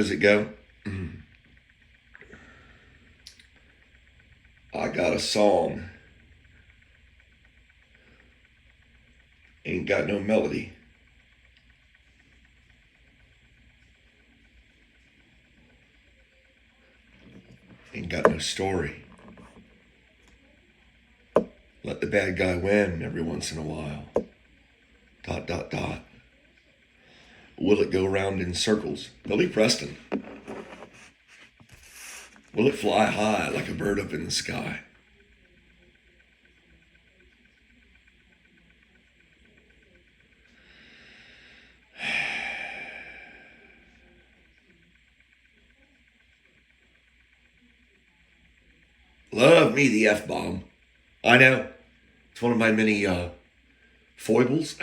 does it go? I got a song, ain't got no melody. Ain't got no story. Let the bad guy win every once in a while. Dot, dot, dot. Will it go round in circles? Billy Preston. Will it fly high like a bird up in the sky? Love me the F-bomb. I know. It's one of my many foibles.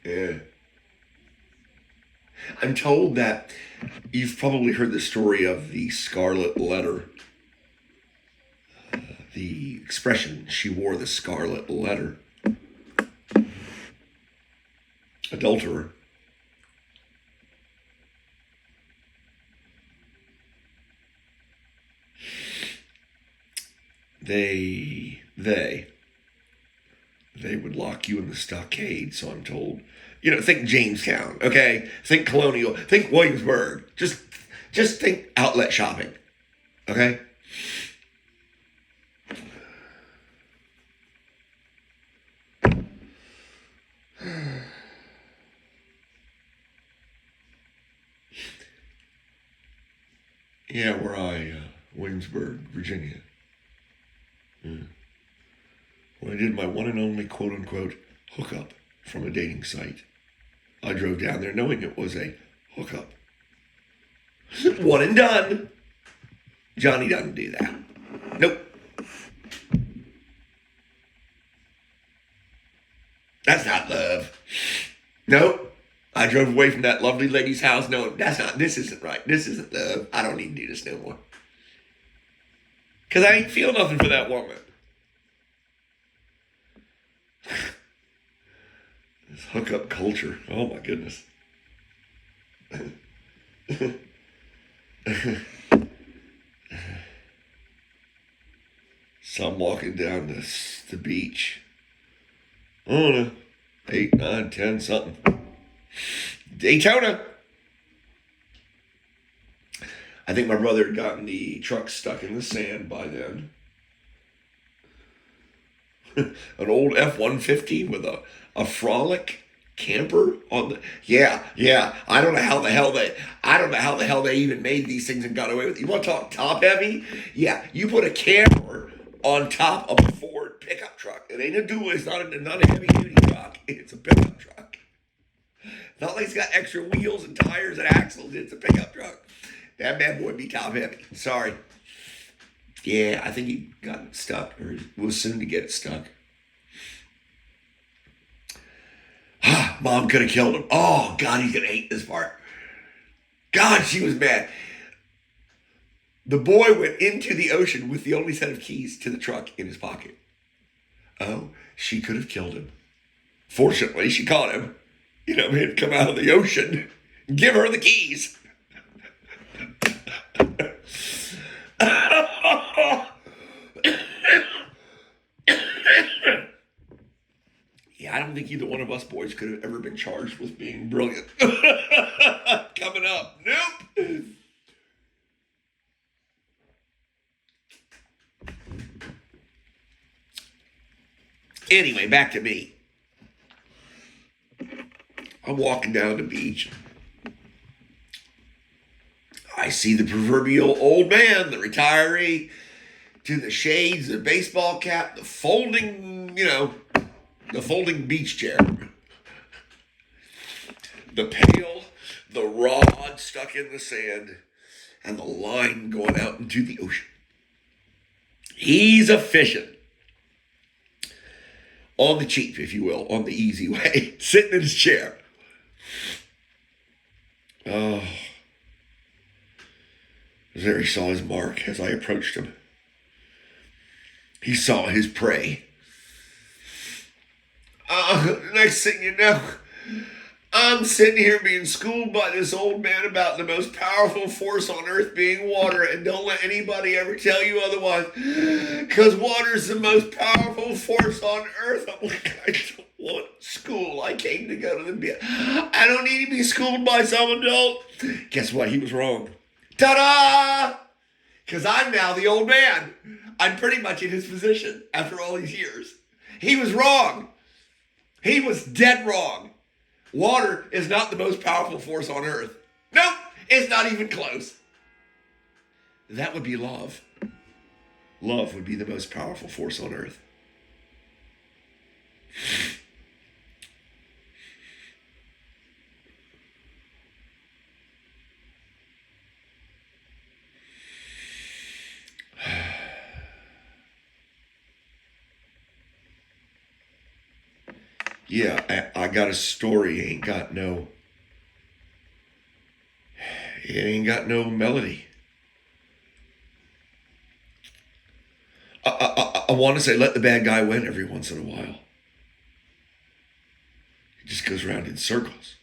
Yeah. I'm told that you've probably heard the story of the Scarlet Letter. The expression, she wore the scarlet letter. Adulterer. They would lock you in the stockade, so I'm told. You know, think Jamestown, okay? Think Colonial, think Williamsburg. Just think outlet shopping, okay? Yeah, Williamsburg, Virginia. Yeah. When I did my one and only quote unquote hookup from a dating site, I drove down there knowing it was a hookup. One and done. Johnny doesn't do that. Nope. That's not love. Nope. I drove away from that lovely lady's house knowing this isn't right. This isn't love. I don't need to do this no more. Because I ain't feel nothing for that woman. This hookup culture. Oh my goodness. So I'm walking down the beach. I don't know. 8, 9, 10, something. Daytona. I think my brother had gotten the truck stuck in the sand by then. An old F-150 with a Frolic camper on the yeah. I don't know how the hell they even made these things and got away with it. You want to talk top heavy? Yeah, you put a camper on top of a Ford pickup truck. It ain't a dual. It's not a heavy duty truck. It's a pickup truck. Not like it's got extra wheels and tires and axles. It's a pickup truck. That bad boy be top heavy. Sorry. Yeah, I think he got stuck or was soon to get it stuck. Mom could have killed him. Oh, God, he's going to hate this part. God, she was mad. The boy went into the ocean with the only set of keys to the truck in his pocket. Oh, she could have killed him. Fortunately, she caught him. You know, he'd come out of the ocean. Give her the keys. Yeah, I don't think either one of us boys could have ever been charged with being brilliant. Coming up. Nope. Anyway, back to me. I'm walking down the beach. I see the proverbial old man, the retiree, to the shades, the baseball cap, the folding beach chair. The pail, the rod stuck in the sand, and the line going out into the ocean. He's a fishing. On the cheap, if you will, on the easy way, sitting in his chair. Oh. There he saw his mark as I approached him. He saw his prey. Next thing you know, I'm sitting here being schooled by this old man about the most powerful force on earth being water, and don't let anybody ever tell you otherwise, because water is the most powerful force on earth. I'm like, I don't want school. I came to go to the I don't need to be schooled by some adult. Guess what? He was wrong. Ta-da! Because I'm now the old man. I'm pretty much in his position after all these years. He was wrong. He was dead wrong. Water is not the most powerful force on earth. Nope, it's not even close. That would be love. Love would be the most powerful force on earth. Yeah, I got a story. It ain't got no melody. I want to say let the bad guy win every once in a while. It just goes around in circles.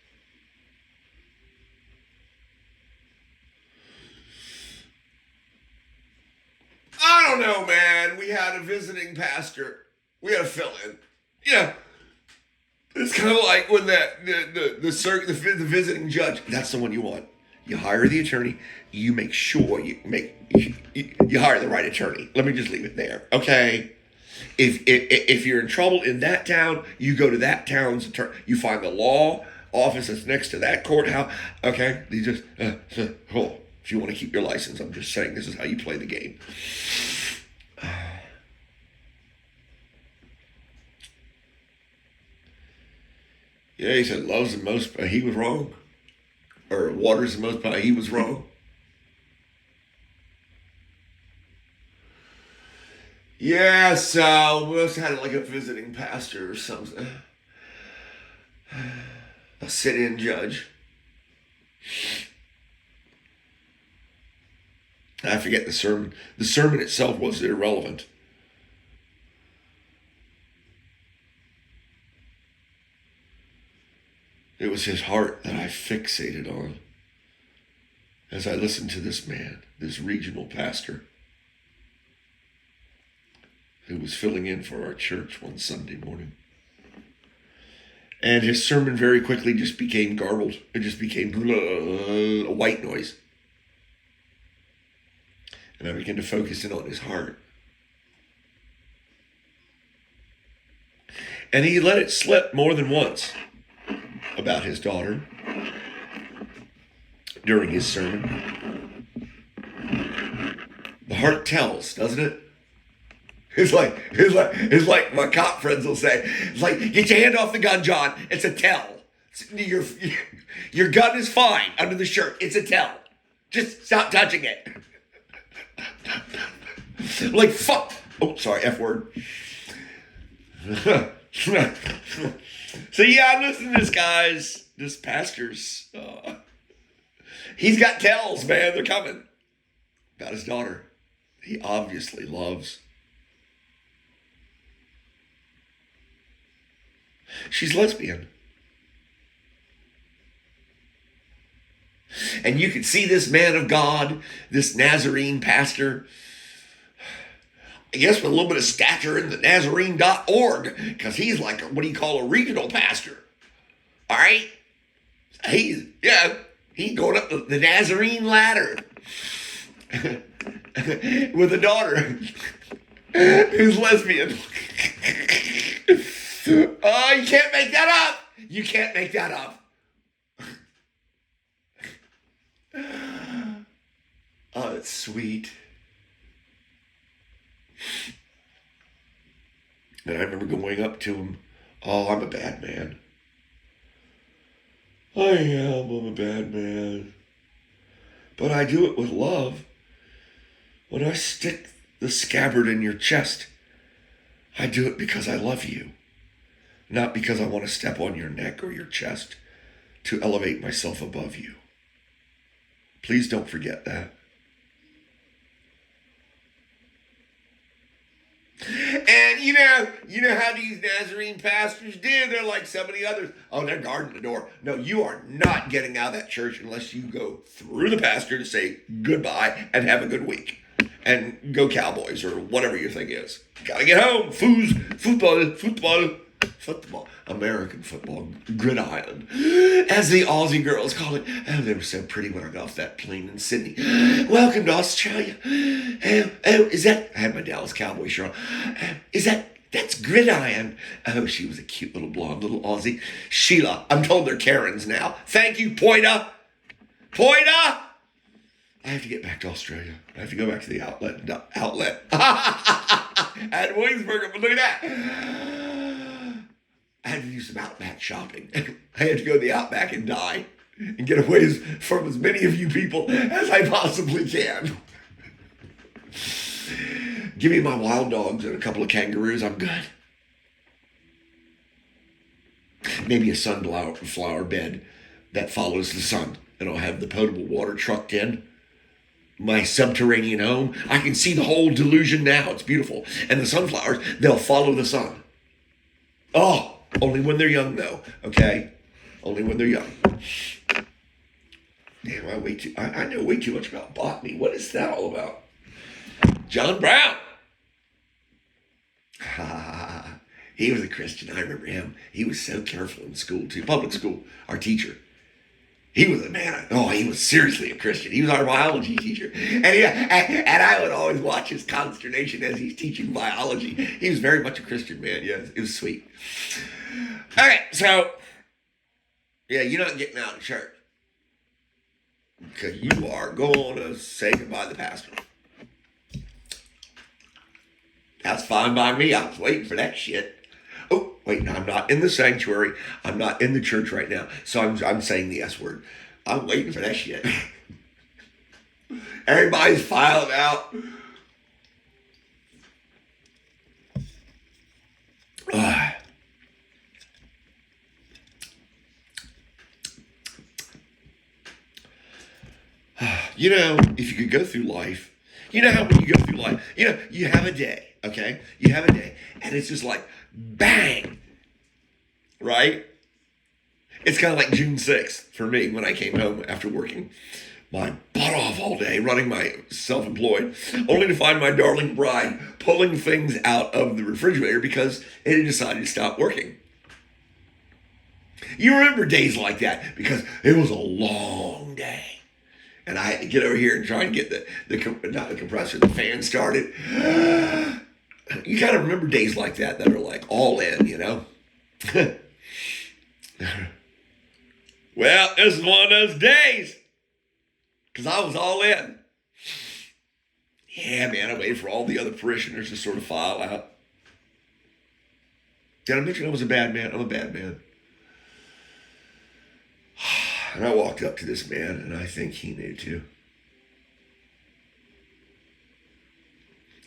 I don't know, man. We had a visiting pastor. We had a fill-in. Yeah. It's kind of like when the visiting judge. That's the one you want. You hire the attorney. You make sure you hire the right attorney. Let me just leave it there, okay? If you're in trouble in that town, you go to that town's attorney. You find the law office that's next to that courthouse. Okay, you just if you want to keep your license, I'm just saying this is how you play the game. Yeah, he said love's the most. He was wrong, or water's the most. He was wrong. Yeah, so we must have had like a visiting pastor or something, a sit-in judge. I forget the sermon. The sermon itself was irrelevant. It was his heart that I fixated on as I listened to this man, this regional pastor, who was filling in for our church one Sunday morning. And his sermon very quickly just became garbled. It just became a white noise. And I began to focus in on his heart. And he let it slip more than once about his daughter during his sermon. The heart tells, doesn't it? It's like my cop friends will say. It's like, get your hand off the gun, John. It's a tell. Your gun is fine under the shirt. It's a tell. Just stop touching it. Like, fuck. Oh, sorry, F word. So yeah, I'm listening to this pastor's. He's got tells, man. They're coming about his daughter. He obviously loves. She's lesbian. And you can see this man of God, this Nazarene pastor, I guess with a little bit of stature in the Nazarene.org, because he's like what do you call a regional pastor? All right? He's going up the Nazarene ladder with a daughter who's lesbian. Oh, you can't make that up. You can't make that up. Oh, it's sweet. And I remember going up to him. Oh, I'm a bad man. I'm a bad man. But I do it with love. When I stick the scabbard in your chest, I do it because I love you. Not because I want to step on your neck or your chest to elevate myself above you. Please don't forget that. And you know how these Nazarene pastors do. They're like so many others. Oh, they're guarding the door. No, you are not getting out of that church unless you go through the pastor to say goodbye and have a good week. And go Cowboys or whatever your thing is. Gotta get home. Football. American football. Gridiron. As the Aussie girls call it. Oh, they were so pretty when I got off that plane in Sydney. Welcome to Australia. Is that... I had my Dallas Cowboys shirt on. That's Gridiron. Oh, she was a cute little blonde little Aussie. Sheila. I'm told they're Karens now. Thank you, Poida. I have to get back to Australia. I have to go back to the outlet. At Williamsburg, but look at that. I had to do some Outback shopping. I had to go to the Outback and die and get away from as many of you people as I possibly can. Give me my wild dogs and a couple of kangaroos. I'm good. Maybe a sunflower bed that follows the sun. And I'll have the potable water trucked in. My subterranean home. I can see the whole delusion now. It's beautiful. And the sunflowers, they'll follow the sun. Oh, only when they're young though, okay? Only when they're young. Damn, I know way too much about botany. What is that all about? John Brown. He was a Christian. I remember him. He was so careful in school too. Public school, our teacher. He was a man. Oh, he was seriously a Christian. He was our biology teacher. And I would always watch his consternation as he's teaching biology. He was very much a Christian man. Yeah, it was sweet. All right, so, yeah, you're not getting out of church. Because you are going to say goodbye to the pastor. That's fine by me. I was waiting for that shit. Oh, wait, no, I'm not in the sanctuary. I'm not in the church right now. So I'm saying the S word. I'm waiting for that shit. Everybody's filing out. You know, if you could go through life, you know how when you go through life, you know, you have a day, okay? You have a day, and it's just like, bang, right? It's kind of like June 6th for me when I came home after working my butt off all day, running my self-employed, only to find my darling bride pulling things out of the refrigerator because it had decided to stop working. You remember days like that because it was a long day. And I had to get over here and try and get not the compressor, the fan started. You kind of remember days like that are like all in, you know? Well, this is one of those days. Because I was all in. Yeah, man, I waited for all the other parishioners to sort of file out. Did I mention I was a bad man? I'm a bad man. And I walked up to this man, and I think he knew too.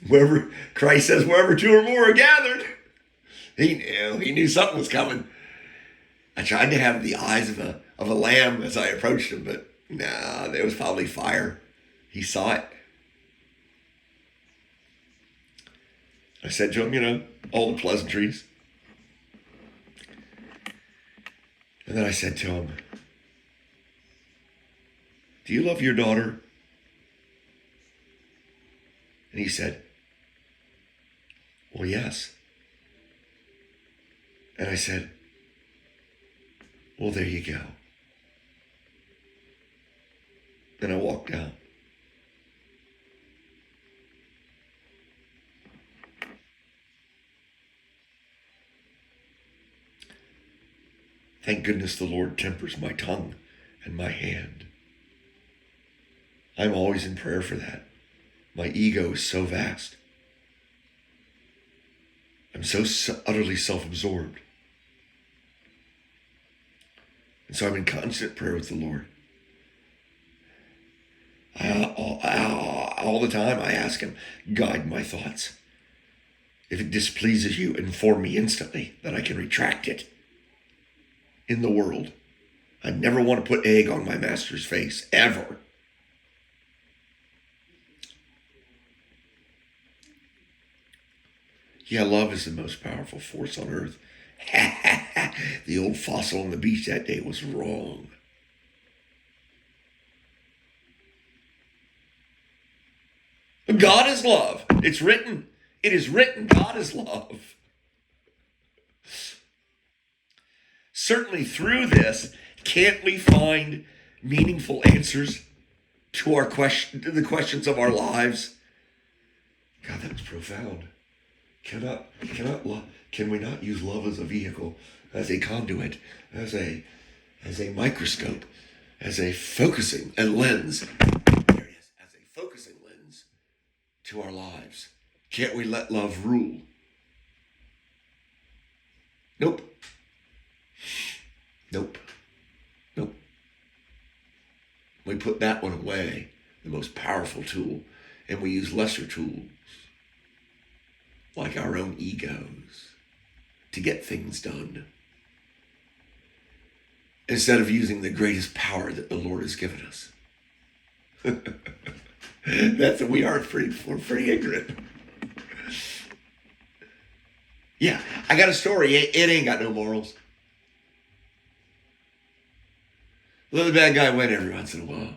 Wherever, Christ says, wherever two or more are gathered. He knew something was coming. I tried to have the eyes of a lamb as I approached him, but nah, there was probably fire. He saw it. I said to him, you know, all the pleasantries. And then I said to him, do you love your daughter? And he said, well, yes. And I said, well, there you go. Then I walked out. Thank goodness the Lord tempers my tongue and my hand. I'm always in prayer for that. My ego is so vast. I'm so utterly self-absorbed. And so I'm in constant prayer with the Lord. All the time I ask him, guide my thoughts. If it displeases you, inform me instantly that I can retract it in the world. I never want to put egg on my master's face, ever. Yeah, love is the most powerful force on earth. The old fossil on the beach that day was wrong. God is love. It's written. It is written. God is love. Certainly through this, can't we find meaningful answers to to the questions of our lives? God, that was profound. Can we not use love as a vehicle, as a conduit, as a microscope, as a focusing a lens? There it is, as a focusing lens to our lives. Can't we let love rule? Nope. Nope. Nope. We put that one away, the most powerful tool, and we use lesser tools like our own egos to get things done, instead of using the greatest power that the Lord has given us. We're pretty ignorant. Yeah, I got a story. It ain't got no morals. Let the bad guy win every once in a while.